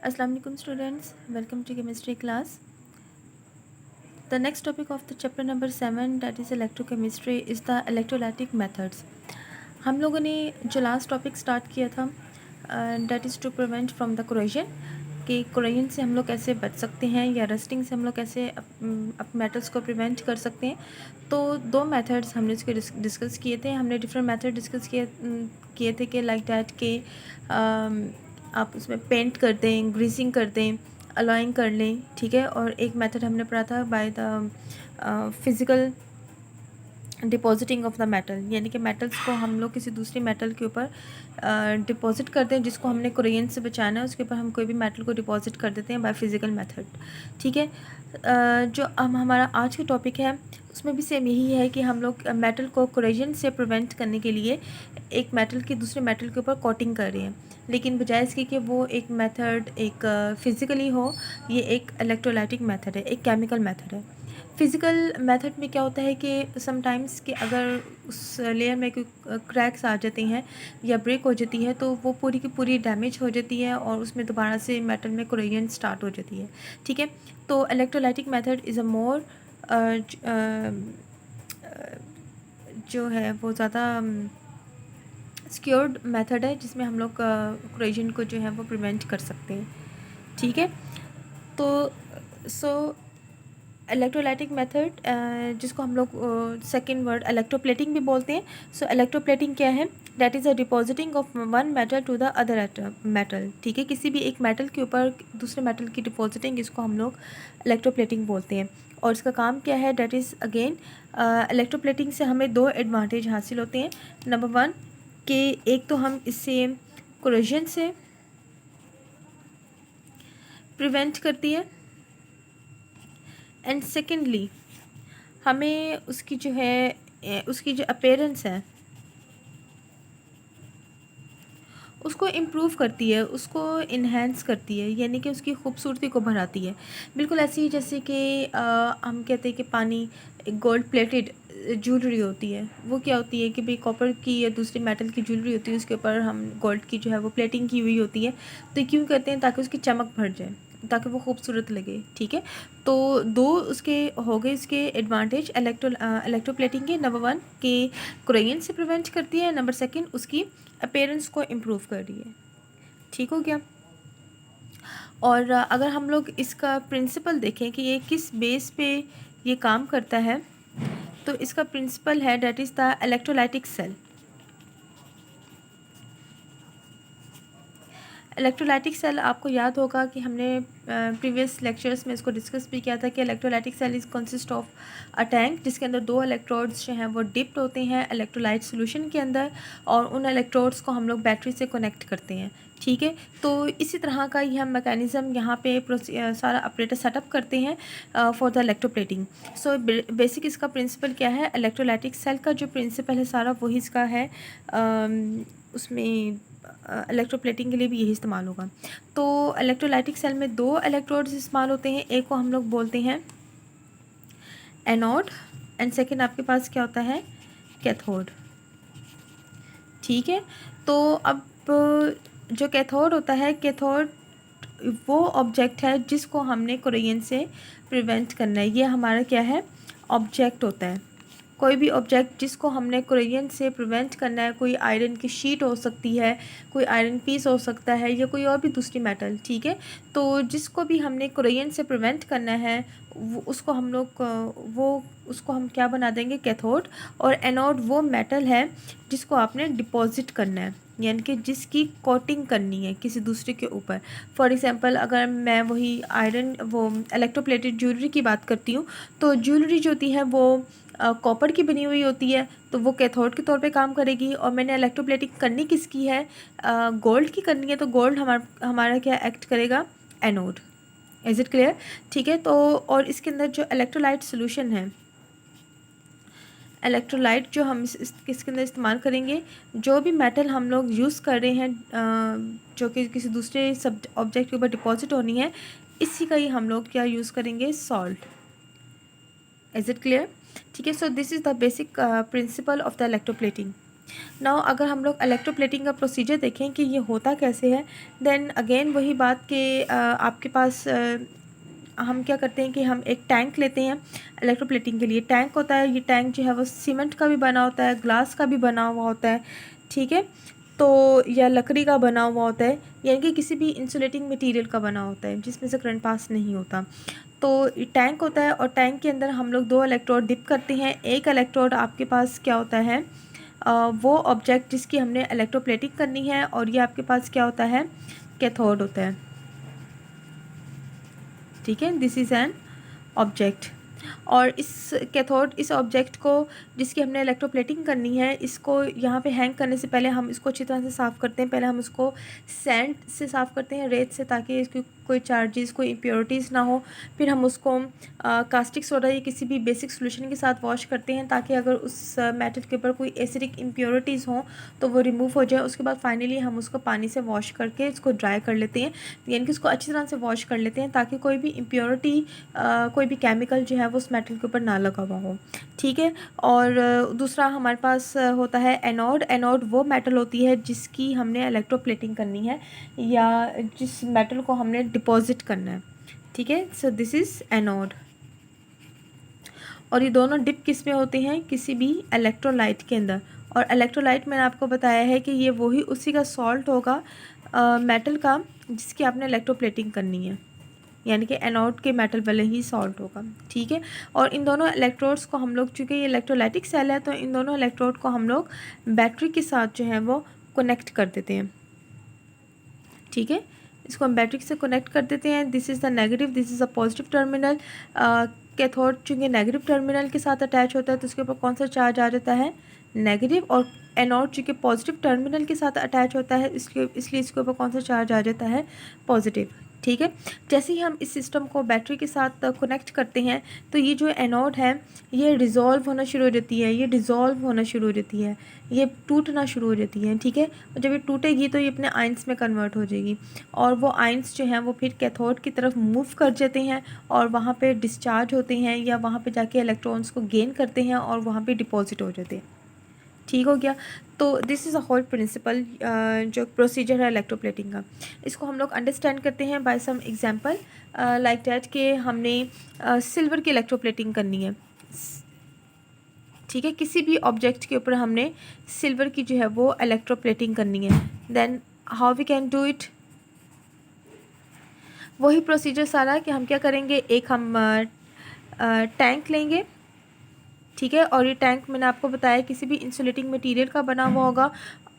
Assalamu alaikum students, welcome to chemistry class. The next topic of the chapter number 7, that is electrochemistry, is the electrolytic methods. हम लोगों ने जो last topic start किया था that is to prevent from the corrosion, कि corrosion से हम लोग कैसे बच सकते हैं या रस्टिंग से हम लोग कैसे मेटल्स को प्रिवेंट कर सकते हैं। तो दो मेथड्स हमने इसके डिस्कस किए थे। हमने डिफरेंट मेथड डिस्कस किए थे कि लाइक डैट के आप उसमें पेंट कर दें, ग्रीसिंग कर दें, अलॉइंग कर लें, ठीक है। और एक मेथड हमने पढ़ा था by the physical depositing of the metal, यानी कि मेटल्स को हम लोग किसी दूसरी मेटल के ऊपर डिपॉजिट करते हैं, जिसको हमने कोरियन से बचाना है उसके ऊपर हम कोई भी मेटल को डिपॉजिट कर देते हैं बाय फिज़िकल मेथड, ठीक है। जो अब हमारा आज का टॉपिक है उसमें भी सेम यही है कि हम लोग मेटल को कोरोजन से प्रिवेंट करने के लिए एक मेटल की दूसरे मेटल के ऊपर कोटिंग कर रहे हैं, लेकिन बजाय इसके कि वो एक मेथड एक फ़िज़िकली हो, ये एक इलेक्ट्रोलाइटिक मेथड है, एक केमिकल मेथड है। फ़िज़िकल मेथड में क्या होता है कि समटाइम्स कि अगर उस लेयर में कोई क्रैक्स आ जाते हैं या ब्रेक हो जाती है तो वो पूरी की पूरी डैमेज हो जाती है और उसमें दोबारा से मेटल में कोरोजन स्टार्ट हो जाती है, ठीक है। तो इलेक्ट्रोलाइटिक मेथड इज़ अ मोर जो है वो ज़्यादा सिक्योर्ड मेथड है, जिसमें हम लोग कोरोजन को जो है वो प्रिवेंट कर सकते हैं, ठीक है। तो सो इलेक्ट्रोलाइटिक मेथड जिसको हम लोग सेकेंड वर्ड इलेक्ट्रोप्लेटिंग भी बोलते हैं। सो इलेक्ट्रोप्लेटिंग क्या है? That is a depositing of one metal to the other metal, ठीक है। किसी भी एक मेटल के ऊपर दूसरे मेटल की डिपॉजिटिंग, इसको हम लोग इलेक्ट्रोप्लेटिंग बोलते हैं। और इसका काम क्या है? दैट इज़ अगेन इलेक्ट्रोप्लेटिंग से हमें दो एडवांटेज हासिल होते हैं। नंबर वन कि एक तो हम इससे कोरोजन से प्रिवेंट करती है, एंड सेकेंडली हमें उसकी जो है उसकी जो अपीयरेंस है उसको इम्प्रूव करती है, उसको इन्हेंस करती है, यानी कि उसकी खूबसूरती को बढ़ाती है। बिल्कुल ऐसे ही जैसे कि हम कहते हैं कि पानी एक गोल्ड प्लेटेड ज्वेलरी होती है। वो क्या होती है कि भाई कॉपर की या दूसरी मेटल की ज्वेलरी होती है, उसके ऊपर हम गोल्ड की जो है वो प्लेटिंग की हुई होती है। तो ये क्यों करते हैं? ताकि उसकी चमक बढ़ जाए, ताकि वो खूबसूरत लगे, ठीक है। तो दो उसके हो गए इसके एडवांटेज इलेक्ट्रोप्लेटिंग के। नंबर वन कि कोरोजन से प्रिवेंट करती है, नंबर सेकंड उसकी अपीयरेंस को इम्प्रूव कर रही है, ठीक हो गया। और अगर हम लोग इसका प्रिंसिपल देखें कि ये किस बेस पे ये काम करता है, तो इसका प्रिंसिपल है that is the electrolytic cell. Electrolytic cell आपको याद होगा कि हमने प्रीवियस लेक्चर्स में इसको डिस्कस भी किया था कि electrolytic cell is consist of a tank, जिसके अंदर दो इलेक्ट्रोड्स जो हैं वो डिप्ड होते हैं इलेक्ट्रोलाइट सॉल्यूशन के अंदर, और उन इलेक्ट्रोड्स को हम लोग बैटरी से कनेक्ट करते हैं, ठीक है। तो इसी तरह का ही हम मैकेनिज़्म यहाँ पे सारा ऑपरेटर सेटअप करते हैं for the electroplating. So basic इसका प्रिंसिपल क्या है? इलेक्ट्रोलाइटिक सेल का जो प्रिंसिपल है सारा वही इसका है। उसमें इलेक्ट्रोप्लेटिंग के लिए भी यही इस्तेमाल होगा। तो इलेक्ट्रोलाइटिक सेल में दो इलेक्ट्रोड्स इस्तेमाल होते हैं, एक को हम लोग बोलते हैं एनोड, एंड सेकंड आपके पास क्या होता है? कैथोड, ठीक है। तो अब जो कैथोड होता है, कैथोड वो ऑब्जेक्ट है जिसको हमने कोरोजन से प्रिवेंट करना है। ये हमारा क्या है? ऑब्जेक्ट होता है। कोई भी ऑब्जेक्ट जिसको हमने कोरोजन से प्रिवेंट करना है, कोई आयरन की शीट हो सकती है, कोई आयरन पीस हो सकता है, या कोई और भी दूसरी मेटल, ठीक है। तो जिसको भी हमने कोरोजन से प्रिवेंट करना है वो उसको हम लोग वो उसको हम क्या बना देंगे? कैथोड। और एनोड वो मेटल है जिसको आपने डिपॉजिट करना है, यानी कि जिसकी कोटिंग करनी है किसी दूसरे के ऊपर। फॉर एग्ज़ाम्पल अगर मैं वही आयरन वो इलेक्ट्रोप्लेटेड ज्वेलरी की बात करती हूँ, तो ज्वेलरी जो होती है वो कॉपर की बनी हुई होती है, तो वो कैथोड के तौर पे काम करेगी। और मैंने इलेक्ट्रोप्लेटिंग करनी किसकी है? गोल्ड की करनी है, तो गोल्ड हमारा क्या एक्ट करेगा? एनोड। Is it clear? ठीक है। तो और इसके अंदर जो इलेक्ट्रोलाइट सोल्यूशन है, इलेक्ट्रोलाइट जो हम किसके अंदर इस्तेमाल करेंगे, जो भी मेटल हम लोग यूज़ कर रहे हैं जो कि किसी दूसरे सब ऑब्जेक्ट के ऊपर डिपॉजिट होनी है, इसी का ही हम लोग क्या यूज़ करेंगे? सॉल्ट। Is it clear? ठीक है। So this is the basic principle of the electroplating. Now अगर हम लोग इलेक्ट्रोप्लेटिंग का प्रोसीजर देखें कि ये होता कैसे है, देन अगेन वही बात कि आपके पास हम क्या करते हैं कि हम एक टैंक लेते हैं इलेक्ट्रोप्लेटिंग के लिए। टैंक होता है, ये टैंक जो है वो सीमेंट का भी बना होता है, ग्लास का भी बना हुआ होता है, ठीक है, तो या लकड़ी का बना हुआ होता है, यानी कि किसी भी इंसुलेटिंग मटेरियल का बना होता है जिसमें से करंट पास नहीं होता। तो टैंक होता है और टैंक के अंदर हम लोग 2 इलेक्ट्रोड डिप करते हैं। एक इलेक्ट्रोड आपके पास क्या होता है, वो ऑब्जेक्ट जिसकी हमने इलेक्ट्रोप्लेटिंग करनी है, और ये आपके पास क्या होता है, कैथोड होता है, ठीक है। दिस इज़ एन ऑब्जेक्ट, और इस कैथोड, इस ऑब्जेक्ट को जिसकी हमने इलेक्ट्रोप्लेटिंग करनी है, इसको यहाँ पे हैंग करने से पहले हम इसको अच्छी तरह से साफ़ करते हैं। पहले हम उसको सैंड से साफ़ करते हैं, रेत से, ताकि इसकी कोई चार्जेस, कोई इम्प्योरिटीज़ ना हो। फिर हम उसको कास्टिक सोडा या किसी भी बेसिक सोल्यूशन के साथ वॉश करते हैं, ताकि अगर उस मेटल के ऊपर कोई एसिडिक इम्प्योरिटीज़ हों तो वो रिमूव हो जाए। उसके बाद फाइनली हम उसको पानी से वॉश करके इसको ड्राई कर लेते हैं, यानी कि इसको अच्छी तरह से वॉश कर लेते हैं, ताकि कोई भी इम्प्योरिटी, कोई भी केमिकल जो है वो उस मेटल के ऊपर ना लगा हुआ हो, ठीक है। और दूसरा हमारे पास होता है एनोड। एनोड वो मेटल होती है जिसकी हमने इलेक्ट्रोप्लेटिंग करनी है, या जिस मेटल को हमने डिपॉजिट करना है, ठीक है। So this is anode. और ये दोनों डिप किस में होते हैं, किसी भी इलेक्ट्रोलाइट के अंदर। और इलेक्ट्रोलाइट मैंने आपको बताया है कि ये वही उसी का सॉल्ट होगा मेटल का जिसकी आपने इलेक्ट्रोप्लेटिंग करनी है, यानी कि एनोड के मेटल वाले ही सॉल्ट होगा, ठीक है। और इन दोनों इलेक्ट्रोड्स को हम लोग, चूँकि ये इलेक्ट्रोलाइटिक सेल है, तो इन दोनों इलेक्ट्रोड को हम लोग बैटरी के साथ जो है वो कनेक्ट कर देते हैं, ठीक है। इसको हम बैटरी से कनेक्ट कर देते हैं। This is the negative, this is a positive terminal. Cathode चूँकि नेगेटिव टर्मिनल के साथ अटैच होता है, तो उसके ऊपर कौन सा चार्ज आ जाता है, नेगेटिव। और एनोड चूँकि पॉजिटिव टर्मिनल के साथ अटैच होता है, इसलिए इसके ऊपर कौन सा चार्ज आ जाता है, पॉजिटिव, ठीक है। जैसे ही हम इस सिस्टम को बैटरी के साथ कनेक्ट करते हैं, तो ये जो एनोड है ये डिज़ोल्व होना शुरू हो जाती है, ये डिज़ोल्व होना शुरू हो जाती है, ये टूटना शुरू हो जाती है, ठीक है। और जब ये टूटेगी तो ये अपने आयंस में कन्वर्ट हो जाएगी, और वो आयंस जो हैं वो फिर कैथोड की तरफ मूव कर जाते हैं, और वहाँ पे डिस्चार्ज होते हैं, या वहाँ पे जाके इलेक्ट्रॉन्स को गेन करते हैं, और वहाँ पे डिपॉजिट हो जाते हैं, ठीक हो गया। तो this is a whole principle, जो प्रोसीजर है इलेक्ट्रोप्लेटिंग का। इसको हम लोग अंडरस्टैंड करते हैं by some example, like that कि हमने सिल्वर की इलेक्ट्रोप्लेटिंग करनी है, ठीक है। किसी भी ऑब्जेक्ट के ऊपर हमने सिल्वर की जो है वो इलेक्ट्रोप्लेटिंग करनी है, then how we can do it. वही प्रोसीजर सारा कि हम क्या करेंगे, एक हम टैंक लेंगे, ठीक है। और ये टैंक मैंने आपको बताया किसी भी इंसुलेटिंग मटेरियल का बना हुआ होगा,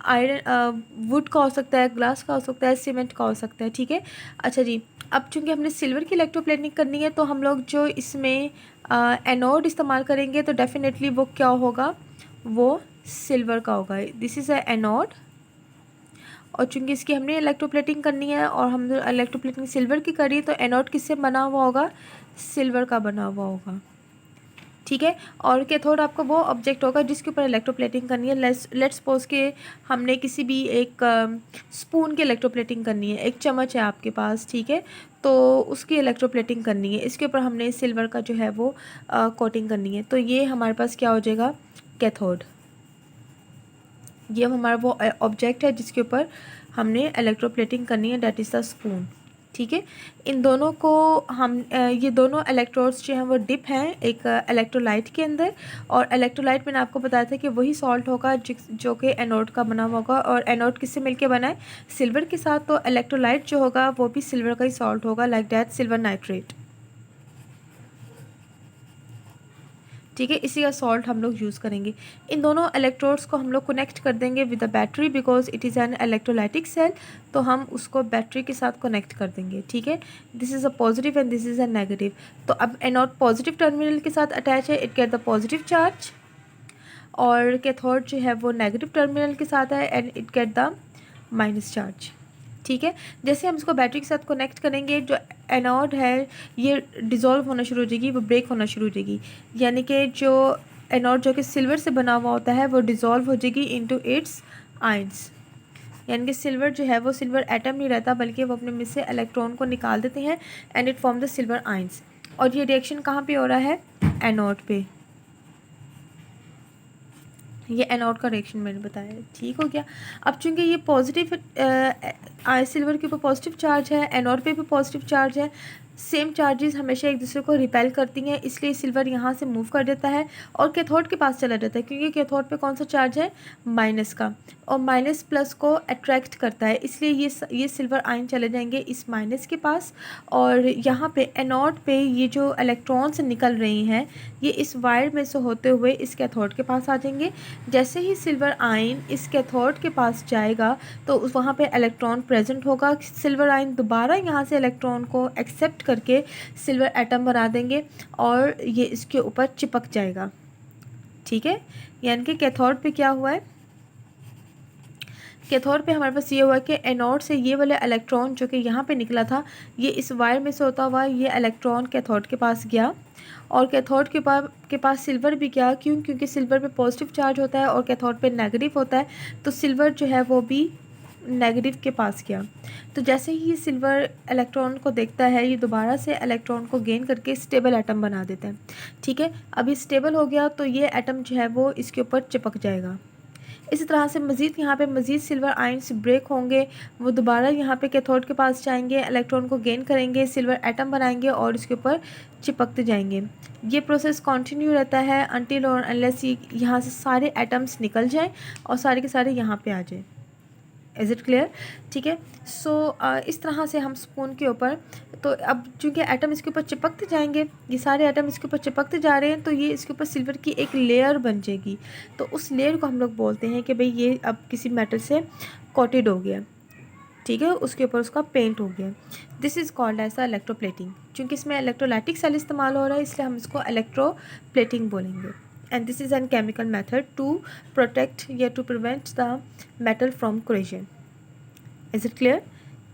आयरन, वुड का हो सकता है, ग्लास का हो सकता है, सीमेंट का हो सकता है, ठीक है। अच्छा जी, अब चूँकि हमने सिल्वर की इलेक्ट्रोप्लेटिंग करनी है, तो हम लोग जो इसमें एनोड इस्तेमाल करेंगे, तो डेफिनेटली वो क्या होगा, वो सिल्वर का होगा। दिस इज़ अ एनोड, और चूँकि इसकी हमने इलेक्ट्रोप्लेटिंग करनी है, और हम इलेक्ट्रोप्लेटिंग सिल्वर की करी, तो एनोड किससे बना हुआ होगा, सिल्वर का बना हुआ होगा, ठीक है। और कैथोड आपका वो ऑब्जेक्ट होगा जिसके ऊपर इलेक्ट्रोप्लेटिंग करनी है। लेट्स सपोज के हमने किसी भी एक स्पून की इलेक्ट्रोप्लेटिंग करनी है, एक चम्मच है आपके पास, ठीक है, तो उसकी इलेक्ट्रोप्लेटिंग करनी है, इसके ऊपर हमने सिल्वर का जो है वो कोटिंग करनी है, तो ये हमारे पास क्या हो जाएगा, कैथोड। ये हमारा वो ऑब्जेक्ट है जिसके ऊपर हमने इलेक्ट्रोप्लेटिंग करनी है, डेट इज़ द स्पून, ठीक है। इन दोनों को हम ये दोनों इलेक्ट्रोड्स जो हैं वो डिप हैं एक इलेक्ट्रोलाइट के अंदर, और इलेक्ट्रोलाइट मैंने आपको बताया था कि वही सॉल्ट होगा जो कि एनोड का बना हुआ होगा, और एनोड किससे मिलके बना है, सिल्वर के साथ, तो इलेक्ट्रोलाइट जो होगा वो भी सिल्वर का ही सॉल्ट होगा, लाइक दैट सिल्वर नाइट्रेट, ठीक है। इसी का सॉल्ट हम लोग यूज़ करेंगे। इन दोनों इलेक्ट्रोड्स को हम लोग कनेक्ट कर देंगे with the battery, because it is an electrolytic cell, तो हम उसको बैटरी के साथ कनेक्ट कर देंगे, ठीक है। This is a positive and this is a negative. तो अब एनोड पॉजिटिव टर्मिनल के साथ अटैच है, it get the positive charge, और कैथोड जो है वो नेगेटिव टर्मिनल के साथ है, and it get the minus charge, ठीक है। जैसे हम इसको बैटरी के साथ कनेक्ट करेंगे, जो एनोड है ये डिज़ोल्व होना शुरू हो जाएगी, वो ब्रेक होना शुरू हो जाएगी, यानी कि जो एनोड जो कि सिल्वर से बना हुआ होता है वो डिज़ोल्व हो जाएगी इनटू इट्स आयंस, यानी कि सिल्वर जो है वो सिल्वर एटम नहीं रहता, बल्कि वो अपने में से इलेक्ट्रॉन को निकाल देते हैं, and it form the silver ions. और ये रिएक्शन कहाँ पे हो रहा है, एनोड पे, ये एनोड का रिएक्शन मैंने बताया, ठीक हो गया। अब चूंकि ये पॉजिटिव सिल्वर के ऊपर पॉजिटिव चार्ज है, एनोड पे भी पॉजिटिव चार्ज है, सेम चार्जेस हमेशा एक दूसरे को रिपेल करती हैं, इसलिए सिल्वर यहाँ से मूव कर देता है और कैथोड के पास चला जाता है, क्योंकि कैथोड पे कौन सा चार्ज है, माइनस का, और माइनस प्लस को अट्रैक्ट करता है, इसलिए ये सिल्वर आयन चले जाएंगे इस माइनस के पास। और यहाँ पे एनोड पे ये जो इलेक्ट्रॉन्स निकल रही हैं ये इस वायर में से होते हुए इस कैथोड के पास आ जाएंगे। जैसे ही सिल्वर आयन इस कैथोड के पास जाएगा तो वहाँ पे इलेक्ट्रॉन प्रेजेंट होगा, सिल्वर आयन दोबारा यहाँ से इलेक्ट्रॉन को एक्सेप्ट करके सिल्वर एटम बना देंगे और ये इसके ऊपर चिपक जाएगा, ठीक है। यानी कि कैथोड पे क्या हुआ है, कैथोड पे हमारे पास ये हुआ कि एनोड से ये वाला इलेक्ट्रॉन जो कि यहाँ पे निकला था ये इस वायर में से होता हुआ ये इलेक्ट्रॉन कैथोड के पास गया और कैथोड के पास सिल्वर भी गया, क्यों, क्योंकि सिल्वर पे पॉजिटिव चार्ज होता है और कैथोड पे नेगेटिव होता है, तो सिल्वर जो है वो भी नेगेटिव के पास गया। तो जैसे ही ये सिल्वर इलेक्ट्रॉन को देखता है ये दोबारा से इलेक्ट्रॉन को गेन करके स्टेबल एटम बना देता है, ठीक है। अब ये स्टेबल हो गया तो ये एटम जो है वो इसके ऊपर चिपक जाएगा। इसी तरह से मज़ीद यहाँ पे मज़ीद सिल्वर आयंस ब्रेक होंगे, वो दोबारा यहाँ पे कैथोड के पास जाएंगे, इलेक्ट्रॉन को गेन करेंगे, सिल्वर एटम बनाएंगे और इसके ऊपर चिपकते जाएंगे। ये प्रोसेस कंटिन्यू रहता है अनटिल और अनलेस यहाँ से सारे एटम्स निकल जाएं और सारे के सारे यहाँ पे आ जाएं। इज़ इट क्लियर, ठीक है। सो इस तरह से हम स्पून के ऊपर, तो अब चूँकि एटम इसके ऊपर चिपकते जाएंगे, ये सारे एटम इसके ऊपर चिपकते जा रहे हैं, तो ये इसके ऊपर सिल्वर की एक लेयर बन जाएगी। तो उस लेयर को हम लोग बोलते हैं कि भाई ये अब किसी मेटल से कोटेड हो गया, ठीक है, उसके ऊपर उसका पेंट हो गया। This is called as electroplating. चूँकि इसमें इलेक्ट्रोलाइटिक सेल इस्तेमाल हो रहा है इसलिए हम इसको इलेक्ट्रोप्लेटिंग बोलेंगे। And this is an chemical method to protect या to prevent the metal from corrosion. Is it clear?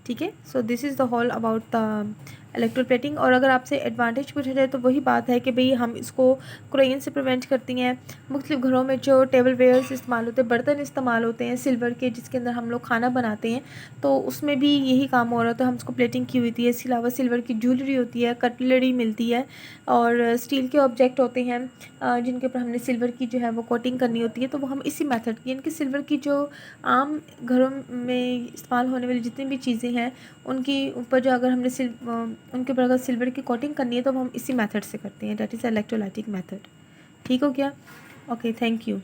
ठीक है। So this is the whole about the electroplating. और अगर आपसे एडवांटेज पूछा जाए तो वही बात है कि भाई हम इसको क्रोइन से प्रिवेंट करती हैं। मुख्तलिफ घरों में जो टेबल वेयर्स इस्तेमाल होते हैं, बर्तन इस्तेमाल होते हैं सिल्वर के जिसके अंदर हम लोग खाना बनाते हैं, तो उसमें भी यही काम हो रहा है, तो हम उसको प्लेटिंग की हुई है। इसके अलावा सिल्वर की ज्वेलरी होती है, कटलरी मिलती है और स्टील के ऑब्जेक्ट होते हैं जिनके ऊपर हमने सिल्वर की जो है वो कोटिंग करनी होती है, तो वो हम इसी मेथड की, यानी कि सिल्वर की जो आम घरों में इस्तेमाल होने वाली जितनी भी चीज़ें हैं उनकी ऊपर जो अगर हमने उनके ऊपर अगर सिल्वर की कोटिंग करनी है तो हम इसी मेथड से करते हैं, दैट इज़ इलेक्ट्रोलाइटिक मेथड। ठीक हो गया, ओके, थैंक यू।